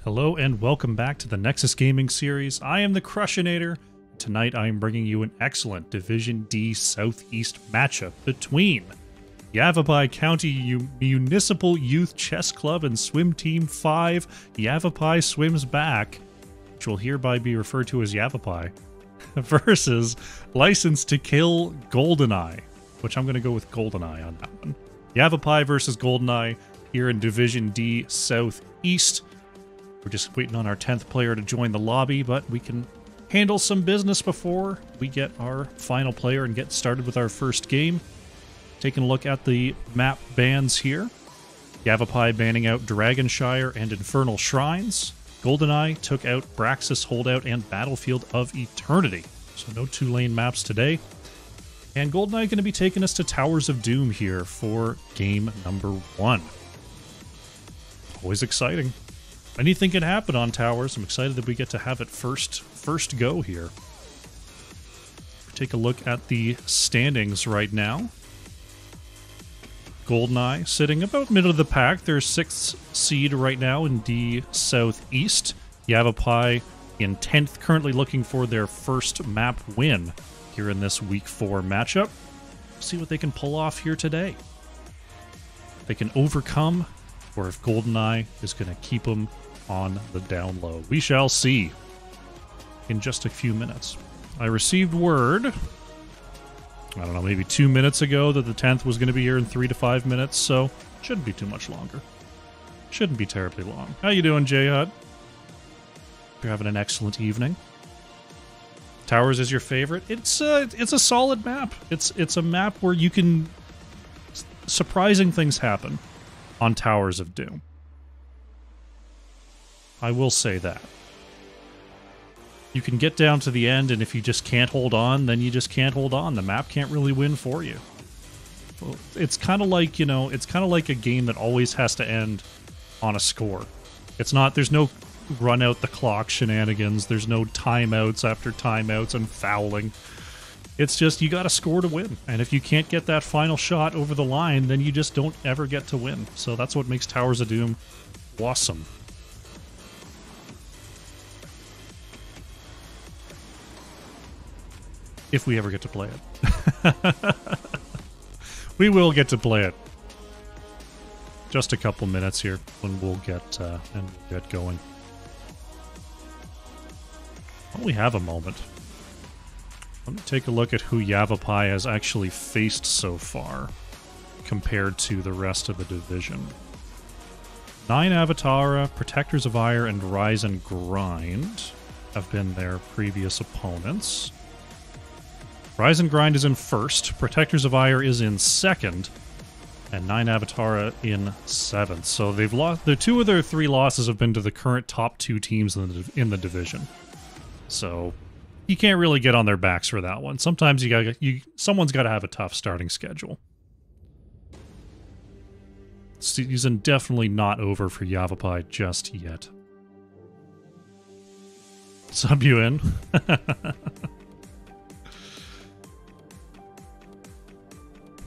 Hello and welcome back to the Nexus Gaming series. I am the Crushinator. Tonight I am bringing you an excellent Division D Southeast matchup between Yavapai County Municipal Youth Chess Club and Swim Team 5, YavapaiSwimsBack, which will hereby be referred to as Yavapai, versus License to Kill Goldeneye, which I'm going to go with Goldeneye on that one. Yavapai versus Goldeneye here in Division D Southeast. We're just waiting on our 10th player to join the lobby, but we can handle some business before we get our final player and get started with our first game. Taking a look at the map bans here. Yavapai banning out Dragonshire and Infernal Shrines. Goldeneye took out Braxis Holdout and Battlefield of Eternity. So no 2-lane maps today. And Goldeneye going to be taking us to Towers of Doom here for game number 1. Always exciting. Anything can happen on Towers. I'm excited that we get to have it first go here. Take a look at the standings right now. Goldeneye sitting about middle of the pack. They're 6th seed right now in D Southeast. Yavapai in 10th, currently looking for their first map win here in this Week 4 matchup. See what they can pull off here today. If they can overcome, or if Goldeneye is going to keep them on the down low. We shall see in just a few minutes. I received word, I don't know, maybe 2 minutes ago that the 10th was going to be here in 3 to 5 minutes, so shouldn't be too much longer. Shouldn't be terribly long. How you doing, J-Hud? You're having an excellent evening. Towers is your favorite? It's a solid map. It's a map where you can... surprising things happen on Towers of Doom. I will say that. You can get down to the end, and if you just can't hold on, then you just can't hold on. The map can't really win for you. It's kind of like, you know, it's kind of like a game that always has to end on a score. It's not, there's no run out the clock shenanigans, there's no timeouts after timeouts and fouling. It's just, you got to score to win. And if you can't get that final shot over the line, then you just don't ever get to win. So that's what makes Towers of Doom awesome. If we ever get to play it. We will get to play it. Just a couple minutes here when we'll get going. Well, we have a moment. Let me take a look at who Yavapai has actually faced so far compared to the rest of the division. 9 Avatara, Protectors of Ire, and Rise and Grind have been their previous opponents. Rise and Grind is in 1st, Protectors of Ire is in 2nd, and 9 Avatara in 7th. So they've lost. The 2 of their 3 losses have been to the current top 2 teams in the division. So you can't really get on their backs for that one. Sometimes someone's got to have a tough starting schedule. Season definitely not over for Yavapai just yet. Sub you in.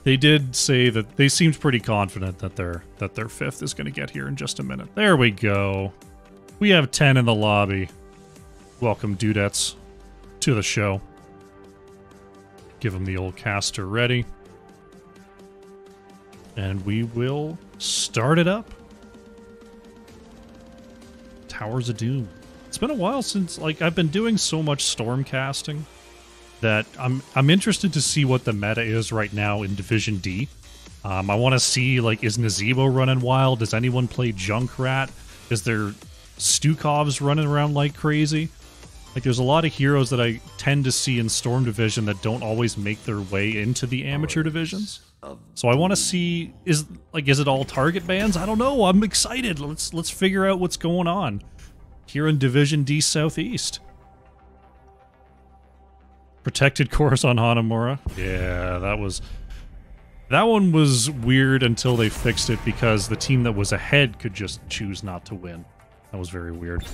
They did say that they seemed pretty confident that their 5th is going to get here in just a minute. There we go. We have 10 in the lobby. Welcome, dudettes, to the show. Give them the old caster ready. And we will start it up. Towers of Doom. It's been a while since, like, I've been doing so much storm casting that I'm interested to see what the meta is right now in Division D. I want to see, like, is Nazebo running wild? Does anyone play Junkrat? Is there Stukovs running around like crazy? Like, there's a lot of heroes that I tend to see in Storm Division that don't always make their way into the amateur divisions. So I want to see, is it all target bans? I don't know. I'm excited. Let's figure out what's going on here in Division D Southeast. Protected course on Hanamura. Yeah, that one was weird until they fixed it because the team that was ahead could just choose not to win. That was very weird.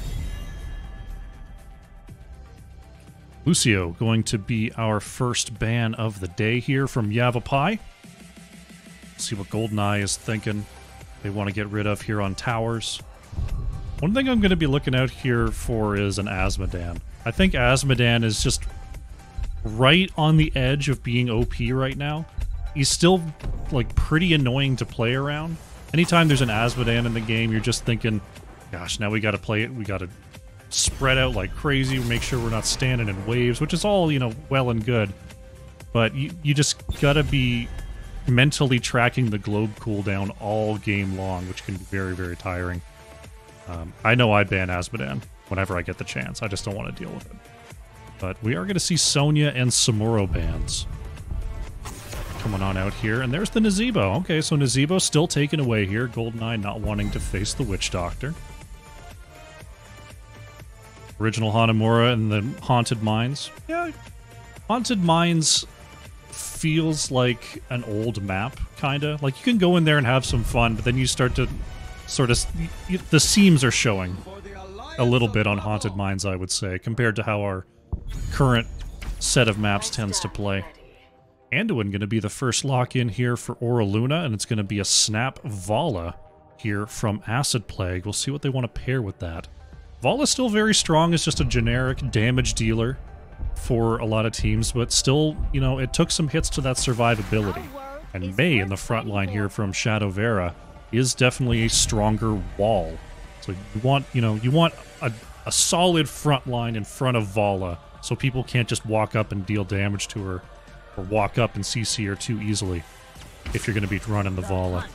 Lucio going to be our first ban of the day here from Yavapai. See what Goldeneye is thinking. They want to get rid of here on towers. One thing I'm going to be looking out here for is an Asmodan. I think Asmodan is just right on the edge of being OP right now. He's still, like, pretty annoying to play around. Anytime there's an Asmodan in the game, you're just thinking, gosh, now we got to play it. We got to spread out like crazy, make sure we're not standing in waves, which is all, you know, well and good. But you just got to be mentally tracking the globe cooldown all game long, which can be very, very tiring. I know I'd ban Asmodan whenever I get the chance. I just don't want to deal with it. But we are going to see Sonya and Samuro bans coming on out here. And there's the Nazebo. Okay, so Nazebo still taken away here. Goldeneye not wanting to face the Witch Doctor. Original Hanamura and the Haunted Mines. Yeah, Haunted Mines feels like an old map, kinda. Like, you can go in there and have some fun, but then you start to sort of... the seams are showing a little bit on Haunted Mines, I would say, compared to how our current set of maps tends to play. Anduin going to be the first lock-in here for Aura Luna, and it's going to be a Snap Vala here from Acid Plague. We'll see what they want to pair with that. Vala's still very strong as just a generic damage dealer for a lot of teams, but still, you know, it took some hits to that survivability. And May in the front line here from Shadow Vera is definitely a stronger wall. So you want, you know, you want a solid front line in front of Vala, so people can't just walk up and deal damage to her, or walk up and CC her too easily if you're going to be running the Vala.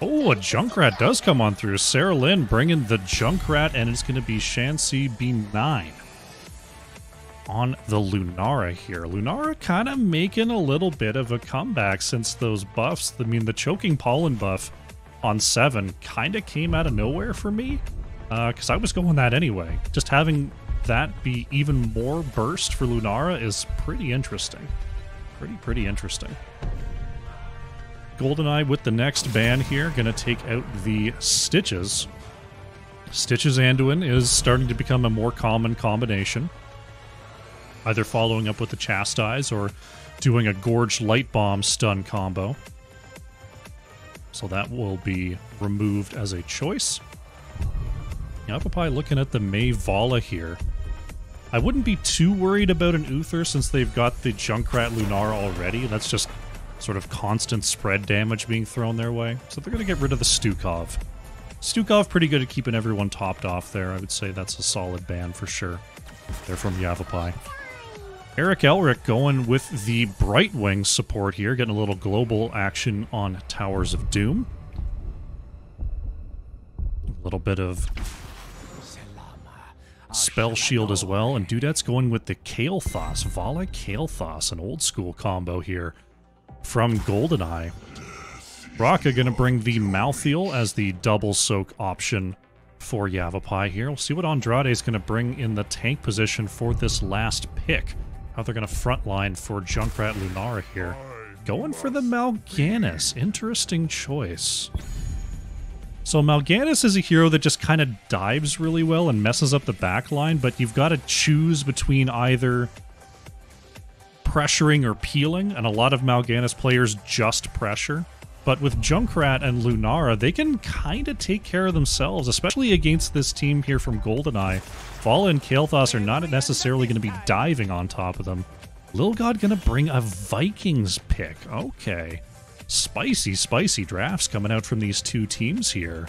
Oh, a Junkrat does come on through. Sarah Lynn bringing the Junkrat, and it's going to be Shanxi B9 on the Lunara here. Lunara kind of making a little bit of a comeback since those buffs. I mean, the Choking Pollen buff on 7 kind of came out of nowhere for me, because I was going that anyway. Just having that be even more burst for Lunara is pretty interesting. Pretty interesting. Goldeneye with the next ban here, gonna take out the Stitches. Stitches Anduin is starting to become a more common combination. Either following up with the Chastise or doing a Gorged Light Bomb stun combo. So that will be removed as a choice. Yavapai looking at the May Vala here. I wouldn't be too worried about an Uther since they've got the Junkrat Lunara already. That's just sort of constant spread damage being thrown their way. So they're going to get rid of the Stukov. Stukov pretty good at keeping everyone topped off there. I would say that's a solid ban for sure. They're from Yavapai. Eric Elric going with the Brightwing support here, getting a little global action on Towers of Doom. A little bit of Spell Shield as well, and Dudette's going with the Kael'thas. Vala Kael'thas, an old school combo here from Goldeneye. Raka going to bring the Malthael as the double soak option for Yavapai here. We'll see what Andrade is going to bring in the tank position for this last pick. How they're going to frontline for Junkrat Lunara here. Going for the Mal'Ganis. Interesting choice. So Mal'Ganis is a hero that just kind of dives really well and messes up the backline, but you've got to choose between either pressuring or peeling, and a lot of Mal'Ganis players just pressure. But with Junkrat and Lunara, they can kind of take care of themselves, especially against this team here from Goldeneye. Vala and Kael'thas are not necessarily going to be diving on top of them. Lil God going to bring a Vikings pick. Okay. Spicy drafts coming out from these two teams here.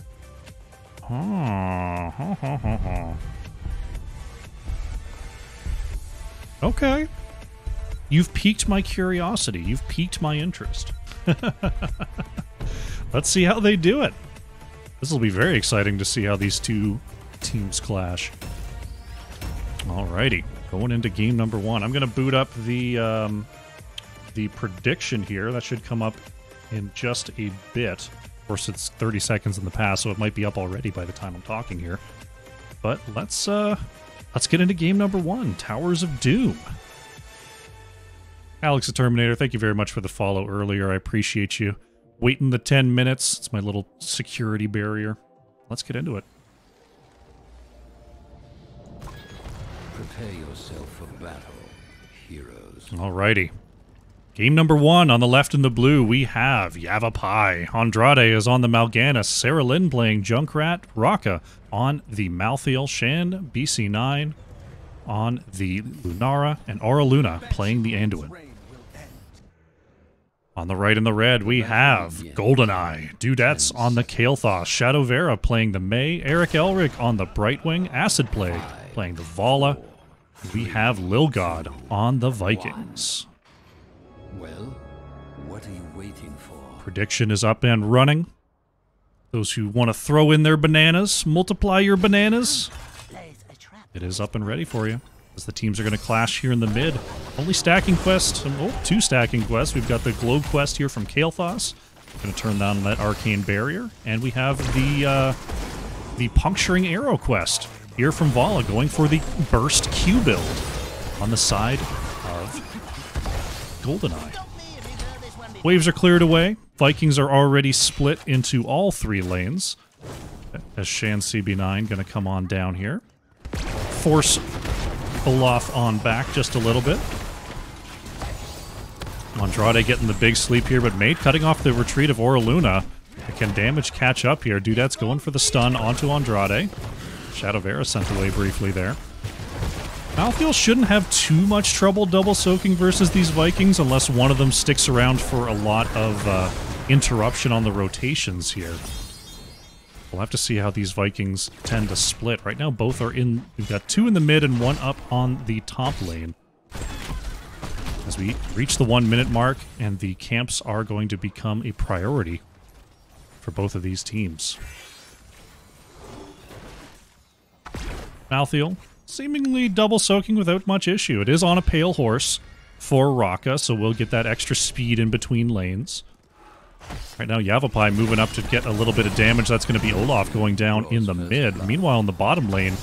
Okay. You've piqued my curiosity. You've piqued my interest. Let's see how they do it. This will be very exciting to see how these two teams clash. Alrighty, going into game number 1. I'm going to boot up the prediction here. That should come up in just a bit. Of course, it's 30 seconds in the past, so it might be up already by the time I'm talking here. But let's get into game number 1, Towers of Doom. Alex the Terminator, thank you very much for the follow earlier. I appreciate you waiting the 10 minutes. It's my little security barrier. Let's get into it. Prepare yourself for battle, heroes. Alrighty. Game number 1 on the left in the blue, we have Yavapai. Andrade is on the Mal'Ganis. Sarah Lynn playing Junkrat. Raka on the Malthael. Shan, BC9 on the Lunara. And Aura Luna playing the Anduin. On the right in the red, we have Goldeneye. Dudettes on the Kael'thas. Shadow Vera playing the Mei. Eric Elric on the Brightwing. Acid Plague playing the Vala. We have Lilgod on the Vikings. Well, what are you waiting for? Prediction is up and running. Those who want to throw in their bananas, multiply your bananas. It is up and ready for you. As the teams are going to clash here in the mid. Only stacking quest. Oh, 2 stacking quests. We've got the Globe quest here from Kael'thas. Going to turn down that Arcane Barrier. And we have the Puncturing Arrow quest here from Vala, going for the Burst Q build on the side of Goldeneye. Waves are cleared away. Vikings are already split into all 3 lanes. As Shan CB9 going to come on down here. Force Olaf on back just a little bit. Andrade getting the big sleep here, but Mate cutting off the retreat of Aura Luna. Can damage catch up here? Dudette's going for the stun onto Andrade. Shadow Vera sent away briefly there. Malthael shouldn't have too much trouble double soaking versus these Vikings unless one of them sticks around for a lot of interruption on the rotations here. We'll have to see how these Vikings tend to split. Right now, both are in. We've got 2 in the mid and 1 up on the top lane. As we reach the 1 minute mark, and the camps are going to become a priority for both of these teams. Malthael seemingly double soaking without much issue. It is on a pale horse for Raka, so we'll get that extra speed in between lanes. Right now, Yavapai moving up to get a little bit of damage. That's going to be Olaf going down in the mid. Meanwhile, in the bottom lane,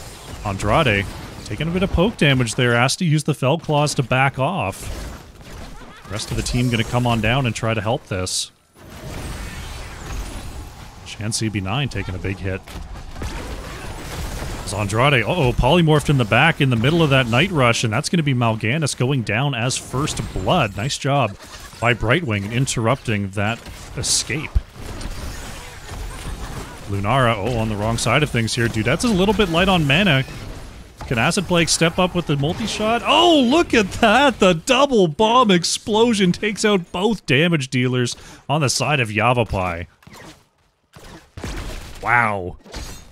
Andrade taking a bit of poke damage there. Asked to use the Fell Claws to back off. The rest of the team going to come on down and try to help this. Shan CB9 taking a big hit. As Andrade, polymorphed in the back in the middle of that Night Rush, and that's going to be Mal'Ganis going down as first blood. Nice job by Brightwing interrupting that escape. Lunara, on the wrong side of things here. Dudette's a little bit light on mana. Can Acid Plague step up with the multi-shot? Oh, look at that! The double bomb explosion takes out both damage dealers on the side of Yavapai. Wow.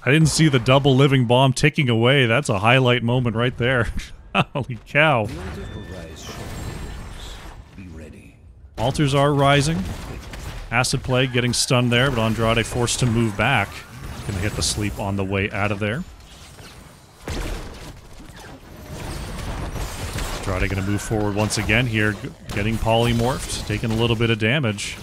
I didn't see the double living bomb ticking away. That's a highlight moment right there. Holy cow. Altars are rising. Acid Plague getting stunned there, but Andrade forced to move back. Gonna hit the sleep on the way out of there. Andrade gonna move forward once again here, getting polymorphed, taking a little bit of damage.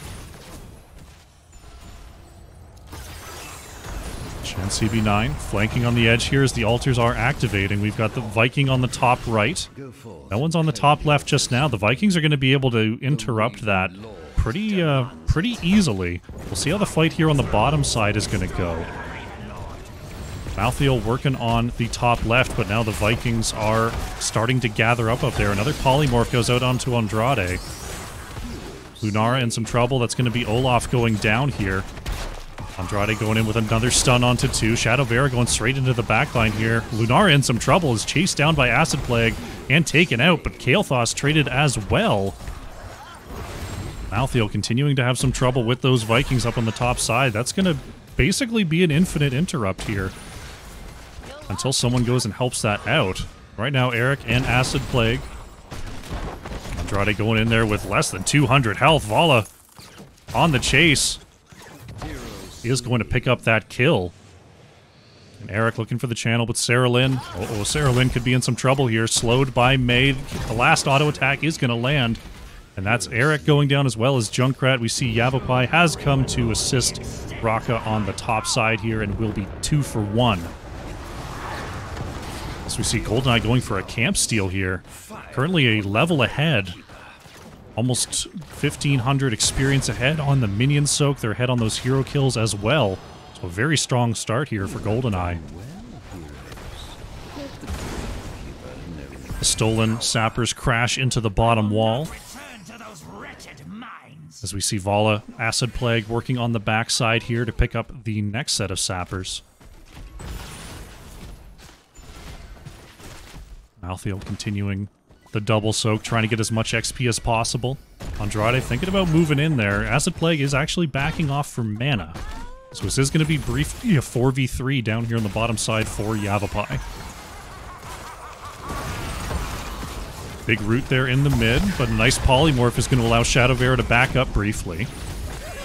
Shan CB9 flanking on the edge here as the altars are activating. We've got the Viking on the top right. No one's on the top left just now. The Vikings are going to be able to interrupt that pretty easily. We'll see how the fight here on the bottom side is going to go. Malthael working on the top left, but now the Vikings are starting to gather up there. Another polymorph goes out onto Andrade. Lunara in some trouble. That's going to be Olaf going down here. Andrade going in with another stun onto 2. Shadow Vera going straight into the backline here. Lunara in some trouble, is chased down by Acid Plague and taken out, but Kael'thas traded as well. Malthael continuing to have some trouble with those Vikings up on the top side. That's going to basically be an infinite interrupt here until someone goes and helps that out. Right now, Eric and Acid Plague. Andrade going in there with less than 200 health. Vala on the chase. He is going to pick up that kill. And Eric looking for the channel, but Sarah Lynn. Uh-oh, Sarah Lynn could be in some trouble here. Slowed by May. The last auto attack is going to land. And that's Eric going down as well as Junkrat. We see Yavapai has come to assist Raka on the top side here and will be 2 for 1. So we see Goldeneye going for a camp steal here. Currently a level ahead. Almost 1,500 experience ahead on the minion soak. They're ahead on those hero kills as well. So a very strong start here for Goldeneye. The stolen sappers crash into the bottom wall. As we see Vala, Acid Plague working on the backside here to pick up the next set of sappers. Malthael continuing the double soak, trying to get as much XP as possible. Andrade thinking about moving in there. Acid Plague is actually backing off for mana. So this is going to be briefly a 4v3 down here on the bottom side for Yavapai. Big root there in the mid, but a nice polymorph is going to allow Shadow Vera to back up briefly.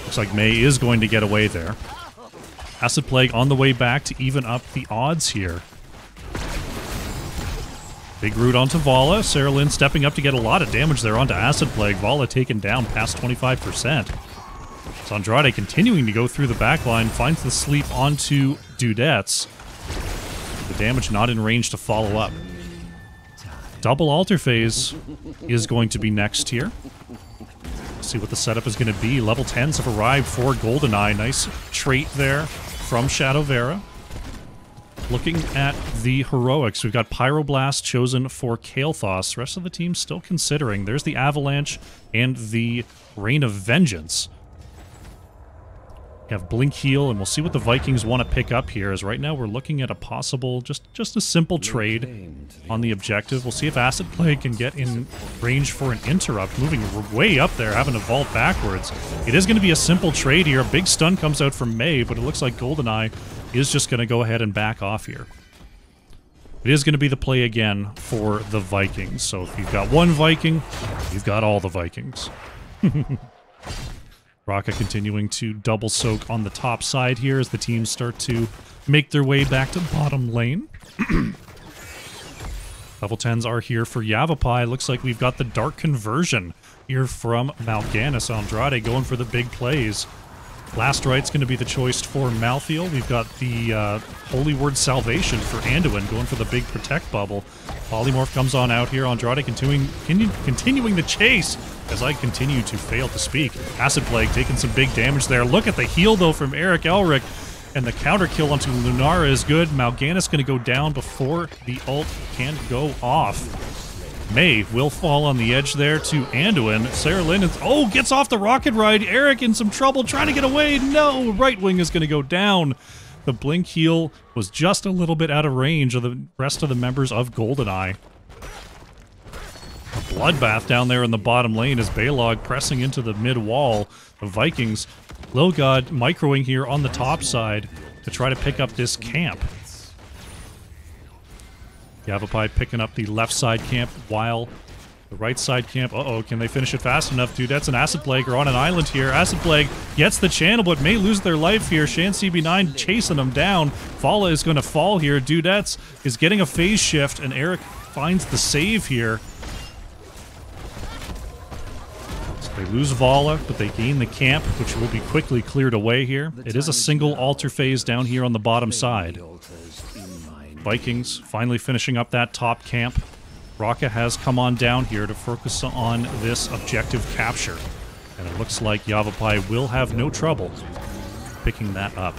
Looks like May is going to get away there. Acid Plague on the way back to even up the odds here. Big root onto Vala. Sarah Lynn stepping up to get a lot of damage there onto Acid Plague. Vala taken down past 25%. So Andrade continuing to go through the backline, finds the sleep onto Dudettes. The damage not in range to follow up. Double altar phase is going to be next here. Let's see what the setup is going to be. Level 10s have arrived for Goldeneye. Nice trait there from Shadow Vera. Looking at the heroics, we've got Pyroblast chosen for Kael'thas. The rest of the team still considering. There's the Avalanche and the Rain of Vengeance. We have Blink Heal, and we'll see what the Vikings want to pick up here, as right now we're looking at a possible, just a simple trade on the objective. We'll see if Acid Plague can get in range for an interrupt, moving way up there, having to vault backwards. It is going to be a simple trade here. A big stun comes out from May, but it looks like Goldeneye is just going to go ahead and back off here. It is going to be the play again for the Vikings. So if you've got one Viking, you've got all the Vikings. Raka continuing to double soak on the top side here as the teams start to make their way back to bottom lane. Level 10s are here for Yavapai. Looks like we've got the Dark Conversion here from Mal'Ganis. Andrade going for the big plays. Last Right's going to be the choice for Malthael. We've got the Holy Word Salvation for Anduin going for the big Protect bubble. Polymorph comes on out here. Andrade continuing the chase as I continue to fail to speak. Acid Plague taking some big damage there. Look at the heal, though, from Eric Elric. And the counter kill onto Lunara is good. Mal'Ganis going to go down before the ult can go off. May will fall on the edge there to Anduin. Sarah Lynn gets off the rocket ride. Eric in some trouble trying to get away. No, right wing is going to go down. The Blink Heal was just a little bit out of range of the rest of the members of Goldeneye. A bloodbath down there in the bottom lane as Balog pressing into the mid wall. The Vikings, Lil God microing here on the top side to try to pick up this camp. Yavapai picking up the left side camp while the right side camp... can they finish it fast enough? Dude, that's an Acid Plague. Are on an island here. Acid Plague gets the channel, but may lose their life here. Shan CB9 chasing them down. Vala is going to fall here. Dudettes is getting a phase shift, and Eric finds the save here. So they lose Vala, but they gain the camp, which will be quickly cleared away here. It is a single altar phase down here on the bottom side. Vikings finally finishing up that top camp. Raka has come on down here to focus on this objective capture. And it looks like Yavapai will have no trouble picking that up.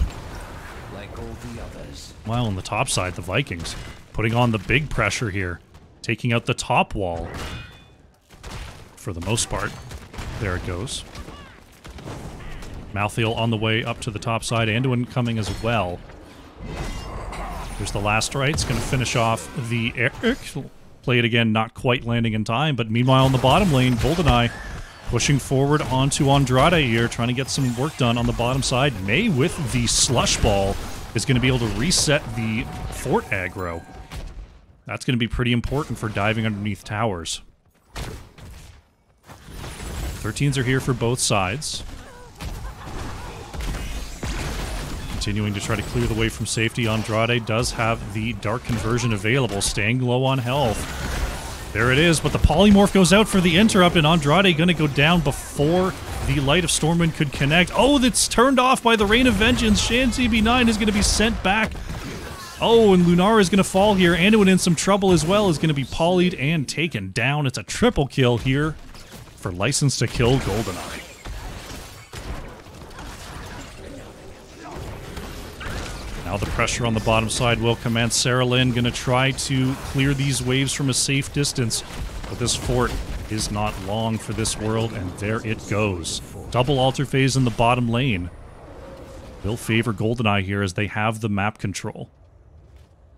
Like all the others. Well, on the top side, the Vikings putting on the big pressure here, taking out the top wall. For the most part. There it goes. Malthael on the way up to the top side. Anduin coming as well. There's the last right. It's going to finish off the Eric. Play it again, not quite landing in time. But meanwhile, in the bottom lane, Goldeneye pushing forward onto Andrade here, trying to get some work done on the bottom side. May, with the Slush Ball, is going to be able to reset the fort aggro. That's going to be pretty important for diving underneath towers. 13s are here for both sides. Continuing to try to clear the way from safety. Andrade does have the Dark Conversion available, staying low on health. There it is, but the Polymorph goes out for the interrupt, and Andrade going to go down before the Light of Stormwind could connect. Oh, that's turned off by the Rain of Vengeance. YCMYCCST5 is going to be sent back. Oh, and Lunara is going to fall here. Anduin in some trouble as well is going to be polyed and taken down. It's a triple kill here for License to Kill Goldeneye. Now the pressure on the bottom side will command Sarah Lynn. Going to try to clear these waves from a safe distance. But this fort is not long for this world, and there it goes. Double altar phase in the bottom lane will favor Goldeneye here as they have the map control.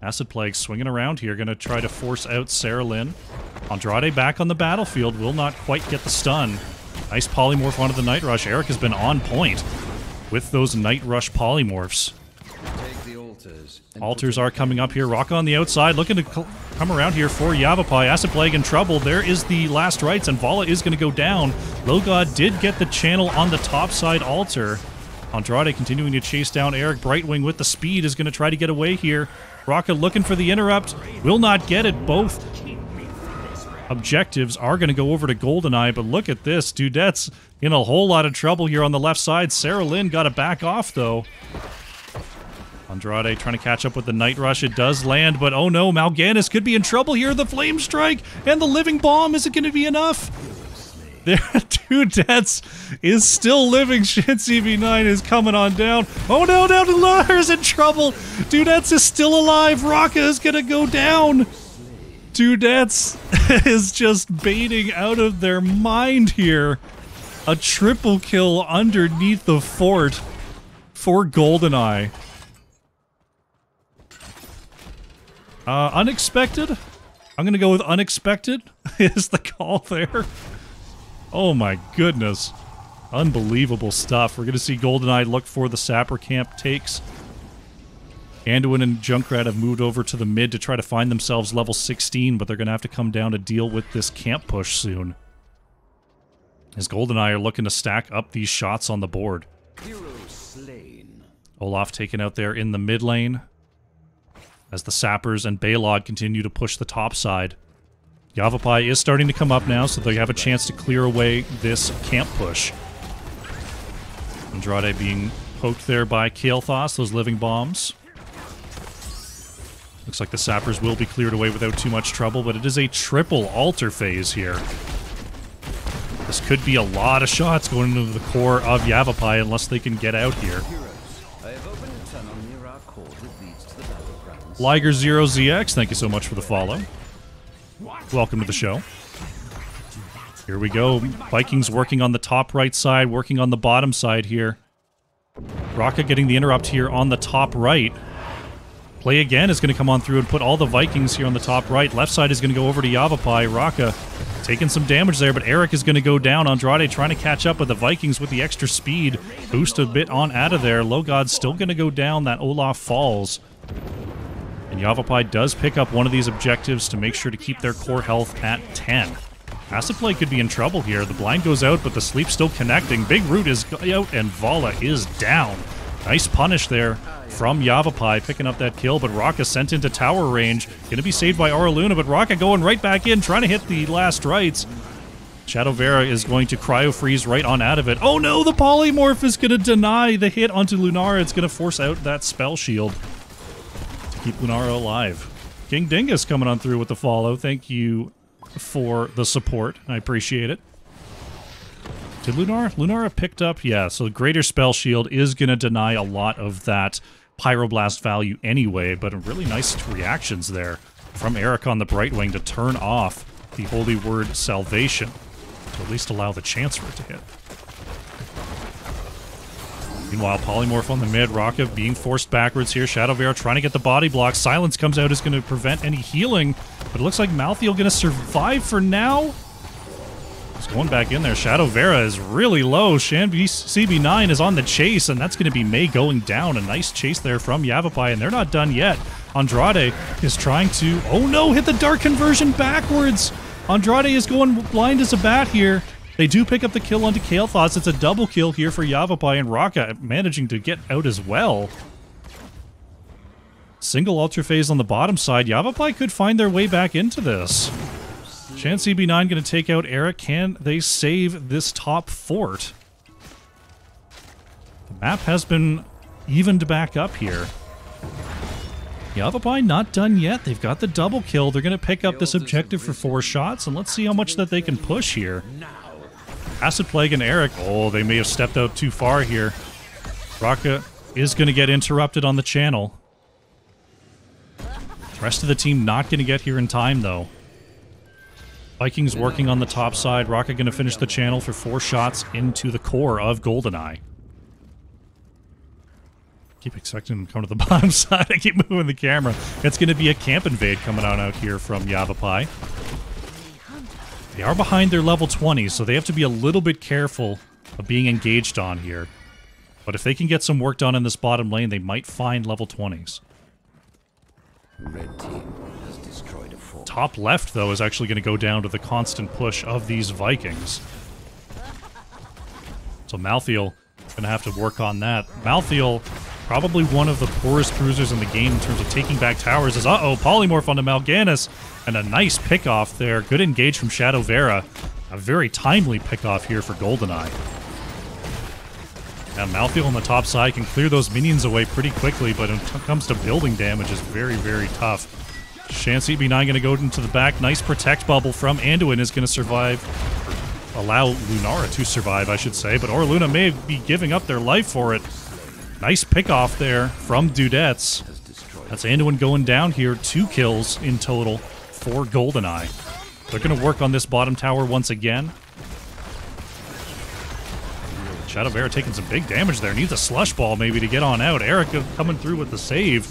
Acid Plague swinging around here, going to try to force out Sarah Lynn. Andrade back on the battlefield, will not quite get the stun. Nice polymorph onto the Night Rush. Eric has been on point with those Night Rush polymorphs. Altars are coming up here. Rocka on the outside, looking to come around here for Yavapai. Acid Plague in trouble. There is the last rites, and Vala is going to go down. Logod did get the channel on the top side altar. Andrade continuing to chase down Eric. Brightwing with the speed is going to try to get away here. Rocka looking for the interrupt. Will not get it. Both objectives are going to go over to Goldeneye, but look at this. Dudette's in a whole lot of trouble here on the left side. Sarah Lynn got to back off, though. Andrade trying to catch up with the Night Rush. It does land, but oh no, Mal'Ganis could be in trouble here. The Flame Strike and the Living Bomb. Is it going to be enough? There, Dudette's is still living. YCMYCCST5 is coming on down. Oh no, now Lunara's in trouble. Dudette's is still alive. Rocka is going to go down. Dudette's is just baiting out of their mind here. A triple kill underneath the fort for Goldeneye. Unexpected? I'm going to go with unexpected is the call there. Oh my goodness. Unbelievable stuff. We're going to see Goldeneye look for the Sapper Camp takes. Anduin and Junkrat have moved over to the mid to try to find themselves level 16, but they're going to have to come down to deal with this camp push soon. As Goldeneye are looking to stack up these shots on the board. Olaf taken out there in the mid lane, as the Sappers and Balog continue to push the top side. Yavapai is starting to come up now, so they have a chance to clear away this camp push. Andrade being poked there by Kael'thas, those living bombs. Looks like the Sappers will be cleared away without too much trouble, but it is a triple altar phase here. This could be a lot of shots going into the core of Yavapai unless they can get out here. Liger0ZX, thank you so much for the follow. Welcome to the show. Here we go. Vikings working on the top right side, working on the bottom side here. Rocka getting the interrupt here on the top right. Play again is going to come on through and put all the Vikings here on the top right. Left side is going to go over to Yavapai. Rocka taking some damage there, but Eric is going to go down. Andrade trying to catch up with the Vikings with the extra speed. Boost a bit on out of there. Logod's still going to go down. That Olaf falls. And Yavapai does pick up one of these objectives to make sure to keep their core health at 10. Acid Plague could be in trouble here. The blind goes out, but the sleep's still connecting. Big Root is out, and Vala is down. Nice punish there from Yavapai, picking up that kill, but Rocka sent into tower range. Gonna be saved by Auraluna, but Rocka going right back in, trying to hit the last rites. Shadow Vera is going to cryo freeze right on out of it. Oh no, the polymorph is gonna deny the hit onto Lunara. It's gonna force out that spell shield to keep Lunara alive. King Dingus coming on through with the follow. Thank you for the support. I appreciate it. Did Lunara picked up? Yeah, so the Greater Spell Shield is going to deny a lot of that Pyroblast value anyway, but really nice reactions there from Eric on the Brightwing to turn off the Holy Word Salvation, to at least allow the chance for it to hit. Meanwhile, Polymorph on the mid, Rocka being forced backwards here. Shadow Vera trying to get the body block. Silence comes out, is going to prevent any healing, but it looks like Malthael going to survive for now. He's going back in there. Shadow Vera is really low. YCMYCCST5 is on the chase, and that's going to be May going down. A nice chase there from Yavapai, and they're not done yet. Andrade is trying to, oh no, hit the Dark Conversion backwards. Andrade is going blind as a bat here. They do pick up the kill onto Kael'thas. It's a double kill here for Yavapai, and Rocka managing to get out as well. Single Ultra Phase on the bottom side. Yavapai could find their way back into this. Shan CB9 going to take out Eric. Can they save this top fort? The map has been evened back up here. Yavapai not done yet. They've got the double kill. They're going to pick up this objective for 4 shots, and let's see how much that they can push here. Acid Plague and Eric. Oh, they may have stepped out too far here. Raka is going to get interrupted on the channel. The rest of the team not going to get here in time, though. Vikings working on the top side. Raka going to finish the channel for 4 shots into the core of Goldeneye. Keep expecting them to come to the bottom side. I keep moving the camera. It's going to be a camp invade coming on out here from Yavapai. They are behind their level 20, so they have to be a little bit careful of being engaged on here. But if they can get some work done in this bottom lane, they might find level 20s. Red team has destroyed a fort. Top left, though, is actually going to go down to the constant push of these Vikings. So Malthael is going to have to work on that. Malthael, probably one of the poorest cruisers in the game in terms of taking back towers, is, polymorph onto Mal'Ganis, and a nice pick-off there. Good engage from Shadow Vera. A very timely pick-off here for Goldeneye. And Malthael on the top side can clear those minions away pretty quickly, but when it comes to building damage, is very, very tough. Shan CB9 going to go into the back. Nice protect bubble from Anduin is going to survive. Allow Lunara to survive, I should say, but Orluna may be giving up their life for it. Nice pick-off there from Dudettes. That's Anduin going down here. 2 kills in total for Goldeneye. They're going to work on this bottom tower once again. Shadow Vera taking some big damage there. Needs a slush ball maybe to get on out. Eric coming through with the save.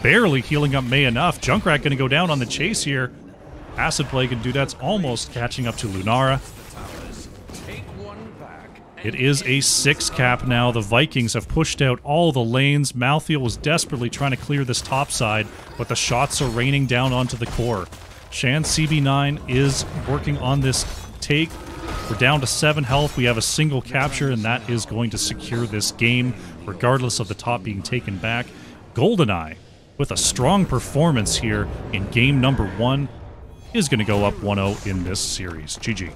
Barely healing up May enough. Junkrat going to go down on the chase here. Acid Plague and Dudettes almost catching up to Lunara. It is a 6 cap now. The Vikings have pushed out all the lanes. Malthael was desperately trying to clear this top side, but the shots are raining down onto the core. Shan CB9 is working on this take. We're down to 7 health. We have a single capture, and that is going to secure this game, regardless of the top being taken back. Goldeneye, with a strong performance here in game number 1, is going to go up 1-0 in this series. GG.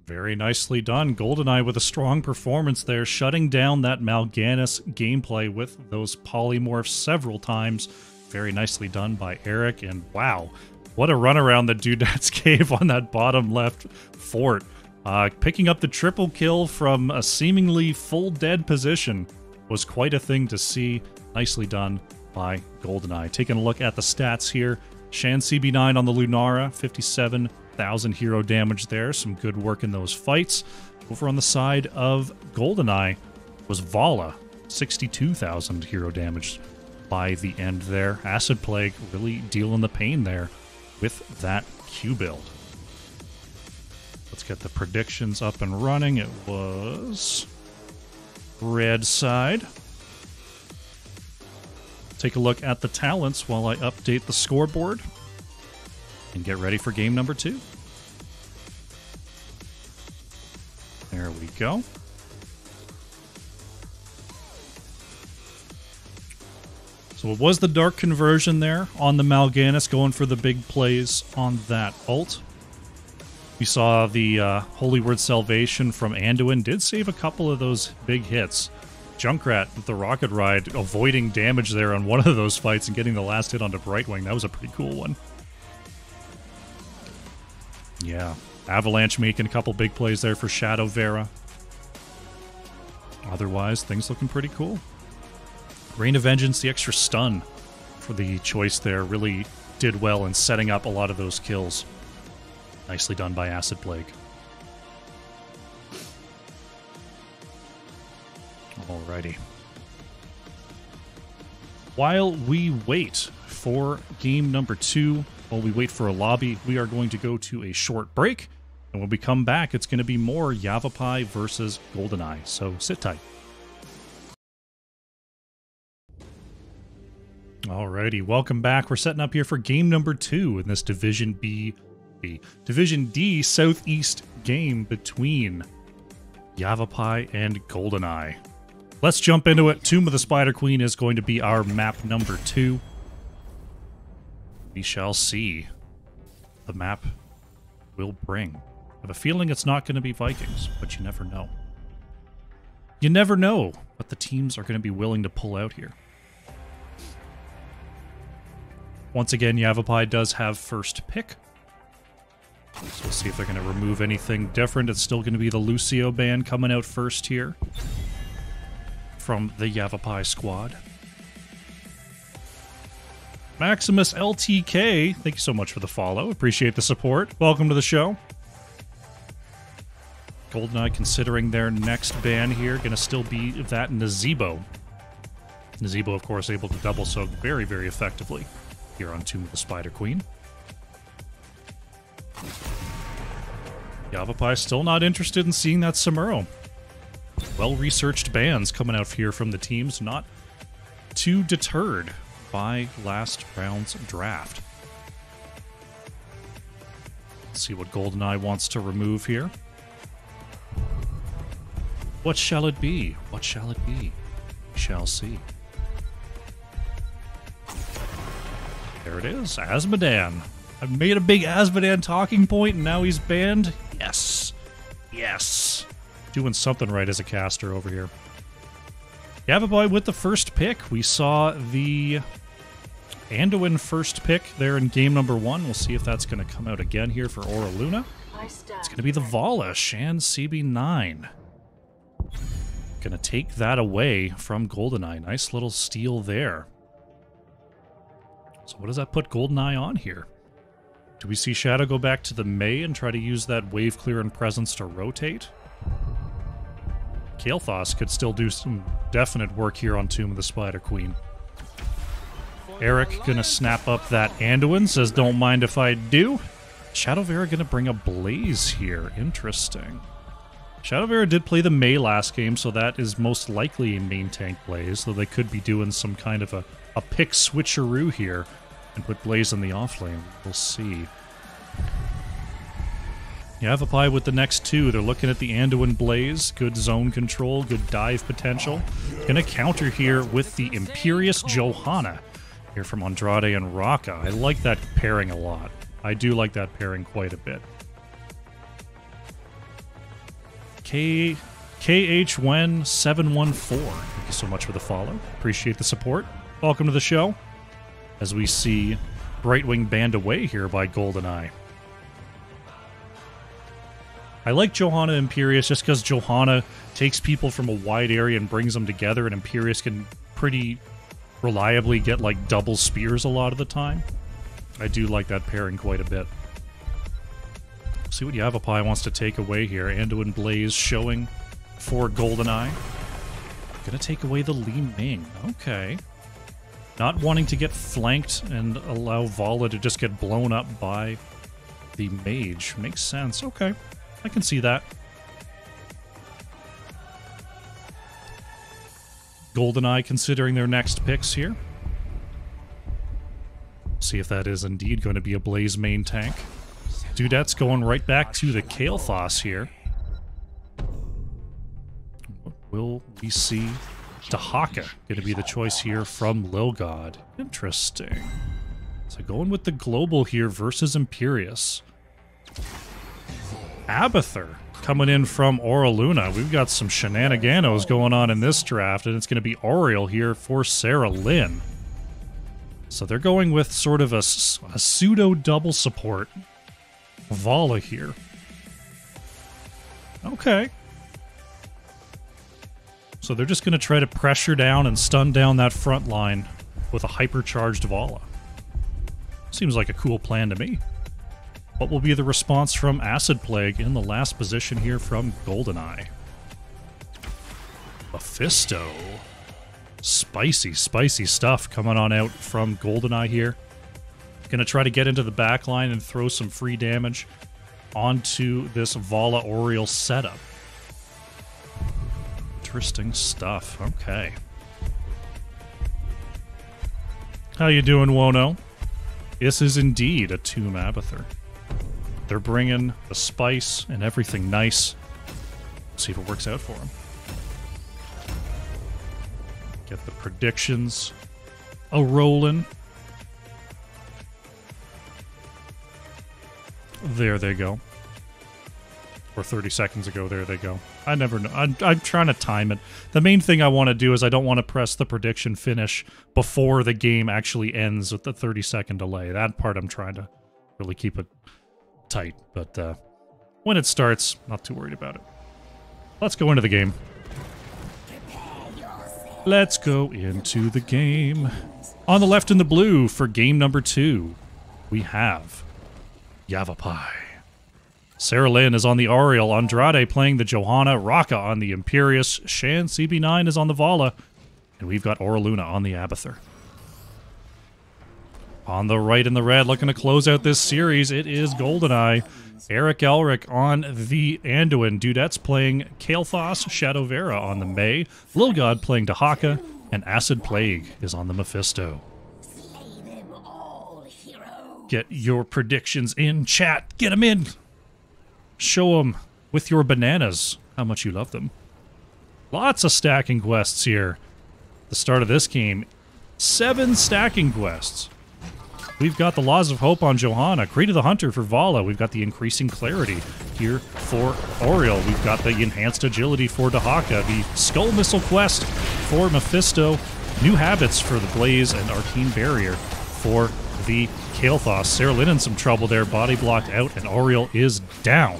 Very nicely done. Goldeneye with a strong performance there, shutting down that Mal'Ganis gameplay with those polymorphs several times. Very nicely done by Eric, and wow, what a runaround that Dudettes gave on that bottom left fort. Picking up the triple kill from a seemingly full dead position was quite a thing to see. Nicely done by Goldeneye. Taking a look at the stats here. Shan CB9 on the Lunara, 57,000 hero damage there. Some good work in those fights. Over on the side of Goldeneye was Vala, 62,000 hero damage by the end there. Acid Plague really dealing the pain there with that Q build. Let's get the predictions up and running. It was red side. Take a look at the talents while I update the scoreboard and get ready for game number 2. There we go. So it was the dark conversion there on the Mal'Ganis, going for the big plays on that ult. We saw the Holy Word Salvation from Anduin did save a couple of those big hits. Junkrat with the rocket ride avoiding damage there on one of those fights and getting the last hit onto Brightwing. That was a pretty cool one. Yeah, Avalanche making a couple big plays there for Shadow Vera. Otherwise, things looking pretty cool. Rain of Vengeance, the extra stun for the choice there, really did well in setting up a lot of those kills. Nicely done by Acid Plague. Alrighty. While we wait for game number 2, while we wait for a lobby, we are going to go to a short break. And when we come back, it's going to be more Yavapai versus Goldeneye. So sit tight. Alrighty, welcome back. We're setting up here for game number 2 in this Division D Southeast game between Yavapai and Goldeneye. Let's jump into it. Tomb of the Spider Queen is going to be our map number 2. We shall see the map will bring. I have a feeling it's not going to be Vikings, but you never know. You never know what the teams are going to be willing to pull out here. Once again, Yavapai does have first pick. So we'll see if they're going to remove anything different. It's still going to be the Lucio band coming out first here from the Yavapai squad. Maximus LTK, thank you so much for the follow. Appreciate the support. Welcome to the show. Goldeneye considering their next ban here. Going to still be that Nazebo. Nazebo, of course, able to double soak very, very effectively here on Tomb of the Spider Queen. Yavapai still not interested in seeing that Samuro. Well-researched bans coming out here from the teams, not too deterred by last round's draft. Let's see what Goldeneye wants to remove here. What shall it be? What shall it be? We shall see. There it is, Asmodan. I've made a big Asmodan talking point, and now he's banned. Yes. Yes. Doing something right as a caster over here. Yavapai with the first pick. We saw the Anduin first pick there in game number 1. We'll see if that's going to come out again here for Aura Luna. It's going to be the Vala, Shan CB9. Going to take that away from Goldeneye. Nice little steal there. So what does that put Goldeneye on here? Do we see Shadow go back to the Mei and try to use that wave clear and presence to rotate? Kael'thas could still do some definite work here on Tomb of the Spider Queen. Eric gonna snap up that Anduin, says don't mind if I do. Shadow Vera gonna bring a Blaze here. Interesting. Shadow Vera did play the Mei last game, so that is most likely a main tank Blaze, though they could be doing some kind of a pick switcheroo here and put Blaze in the off lane. We'll see. Yavapai with the next 2. They're looking at the Anduin Blaze. Good zone control, good dive potential. Gonna counter here with the Imperious Johanna here from Andrade and Raka. I like that pairing a lot. I do like that pairing quite a bit. KHWen714. Thank you so much for the follow. Appreciate the support. Welcome to the show. As we see Brightwing banned away here by Goldeneye. I like Johanna Imperious just because Johanna takes people from a wide area and brings them together, and Imperious can pretty reliably get like double spears a lot of the time. I do like that pairing quite a bit. See what Yavapai wants to take away here. Anduin Blaze showing for Goldeneye. Gonna take away the Li Ming. Okay. Not wanting to get flanked and allow Vala to just get blown up by the mage. Makes sense. Okay. I can see that. Goldeneye considering their next picks here. See if that is indeed going to be a Blaze main tank. Dudette's going right back to the Kael'thas here. What will we see? Dahaka going to be the choice here from Lilgod. Interesting. So going with the global here versus Imperious. Abathur coming in from Aura Luna. We've got some shenaniganos going on in this draft, and it's going to be Oriel here for Sarah Lynn. So they're going with sort of a pseudo double support. Vala here. Okay. So they're just going to try to pressure down and stun down that front line with a hypercharged Vala. Seems like a cool plan to me. What will be the response from Acid Plague in the last position here from Goldeneye? Mephisto. Spicy, spicy stuff coming on out from Goldeneye here. Gonna try to get into the back line and throw some free damage onto this Vala Oriel setup. Interesting stuff. Okay. How you doing, Wono? This is indeed a Tomb Abathur. They're bringing the spice and everything nice. See if it works out for them. Get the predictions a-rolling. There they go. Or 30 seconds ago, there they go. I never know. I'm trying to time it. The main thing I want to do is I don't want to press the prediction finish before the game actually ends with the 30-second delay. That part I'm trying to really keep it tight. But when it starts, not too worried about it. Let's go into the game. Let's go into the game. On the left in the blue for game number 2, we have Yavapai. Sarah Lynn is on the Oriel, Andrade playing the Johanna, Raka on the Imperious, Shan CB9 is on the Vala, and we've got Oraluna on the Abathur. On the right in the red, looking to close out this series, it is Goldeneye. Eric Elric on the Anduin, Dudette's playing Kael'thas, Shadow Vera on the May, Lil God playing Dahaka, and Acid Plague is on the Mephisto. Get your predictions in chat. Get them in. Show them with your bananas how much you love them. Lots of stacking quests here. The start of this game, 7 stacking quests. We've got the Laws of Hope on Johanna, Creed of the Hunter for Vala. We've got the Increasing Clarity here for Oriel. We've got the Enhanced Agility for Dahaka, the Skull Missile quest for Mephisto, New Habits for the Blaze, and Arcane Barrier for the Kael'thas. Sarah Lynn in some trouble there, body blocked out, and Oriel is down.